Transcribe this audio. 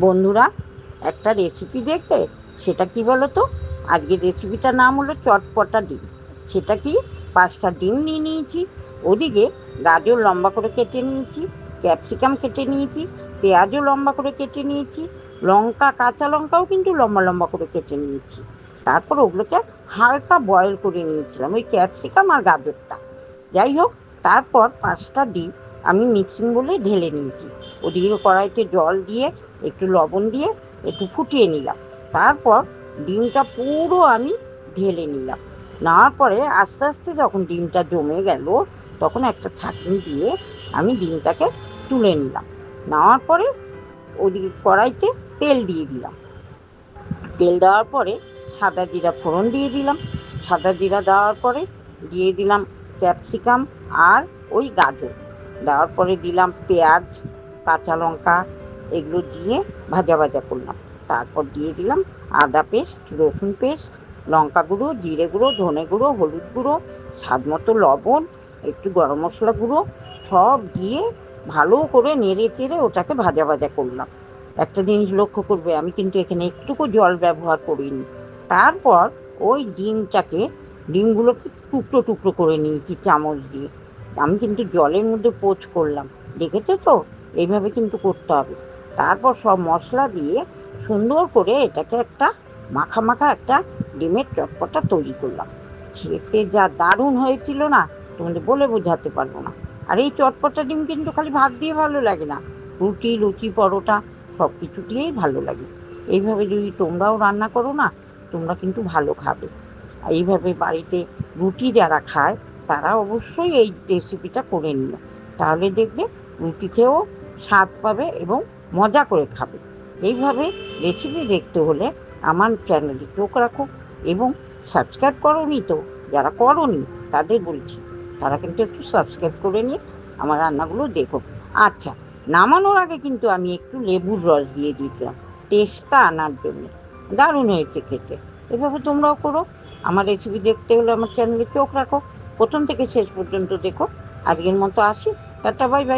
বন্ধুরা, একটা রেসিপি দেখবে? সেটা কি বলো তো? আজকের রেসিপিটার নাম হলো চটপটা ডিম। সেটা কি, 5টা ডিম নিয়ে নিয়েছি, ওদিকে গাজর লম্বা করে কেটে নিয়েছি, ক্যাপসিকাম কেটে নিয়েছি, পেঁয়াজও লম্বা করে কেটে নিয়েছি, লঙ্কা, কাঁচা লঙ্কাও কিন্তু লম্বা লম্বা করে কেটে নিয়েছি। তারপর ওগুলোকে হালকা বয়েল করে নিয়েছিলাম, ওই ক্যাপসিকাম আর গাজরটা। যাই হোক, তারপর 5টা ডিম আমি মিক্সিং বলে ঢেলে নিয়েছি। ওদিকে কড়াইতে জল দিয়ে একটু লবণ দিয়ে একটু ফুটিয়ে নিলাম। তারপর ডিমটা পুরো আমি ঢেলে নিলাম। নেওয়ার পরে আস্তে আস্তে যখন ডিমটা জমে গেল, তখন একটা ছাঁকনি দিয়ে আমি ডিমটাকে তুলে নিলাম। নেওয়ার পরে ওদিকে কড়াইতে তেল দিয়ে দিলাম। তেল দেওয়ার পরে সাদা জিরা ফোড়ন দিয়ে দিলাম। সাদা জিরা দেওয়ার পরে দিয়ে দিলাম ক্যাপসিকাম আর ওই গাজর। দেওয়ার পরে দিলাম পেঁয়াজ, কাঁচা লঙ্কা, এগুলো দিয়ে ভাজা ভাজা করলাম। তারপর দিয়ে দিলাম আদা পেস্ট, রসুন পেস্ট, লঙ্কা গুঁড়ো, জিরে গুঁড়ো, ধনে গুঁড়ো, হলুদ গুঁড়ো, স্বাদ মতো লবণ, একটু গরম মশলা গুঁড়ো, সব দিয়ে ভালো করে নেড়ে চেড়ে ওটাকে ভাজা ভাজা করলাম। একটা জিনিস লক্ষ্য করবে, আমি কিন্তু এখানে একটুকু জল ব্যবহার করিনি। তারপর ওই ডিমগুলোকে টুকরো টুকরো করে নিয়েছি চামচ দিয়ে। আমি কিন্তু জলের মধ্যে পোঁচ করলাম, দেখেছো তো? এইভাবে কিন্তু করতে হবে। তারপর সব মশলা দিয়ে সুন্দর করে এটাকে একটা মাখা মাখা একটা ডিমের চটপটা তৈরি করলাম। খেতে যা দারুণ হয়েছিল না, তোমাদের বলে বোঝাতে পারবো না। আর এই চটপটা ডিম কিন্তু খালি ভাত দিয়ে ভালো লাগে না, রুটি, লুচি, পরোটা সব কিছু দিয়েই ভালো লাগে। এইভাবে যদি তোমরাও রান্না করো না, তোমরা কিন্তু ভালো খাবে। আর এইভাবে বাড়িতে রুটি যারা খায়, তারা অবশ্যই এই রেসিপিটা করে নিও। তাহলে দেখবে রুটি খেয়েও স্বাদ পাবে এবং মজা করে খাবে। এইভাবে রেসিপি দেখতে হলে আমার চ্যানেলে চোখ রাখো এবং সাবস্ক্রাইব করোনি তো? যারা করোনি তাদের বলছি, তারা কিন্তু একটু সাবস্ক্রাইব করে নিয়ে আমার রান্নাগুলো দেখো। আচ্ছা, নামানোর আগে কিন্তু আমি একটু লেবুর রস দিয়ে দিয়েছিলাম টেস্টটা আনার জন্য। দারুণ হয়েছে খেতে। এভাবে তোমরাও করো। আমার রেসিপি দেখতে হলে আমার চ্যানেলে চোখ রাখো, প্রথম থেকে শেষ পর্যন্ত দেখো। আজকের মতো আসি, টাটা, বাই বাই।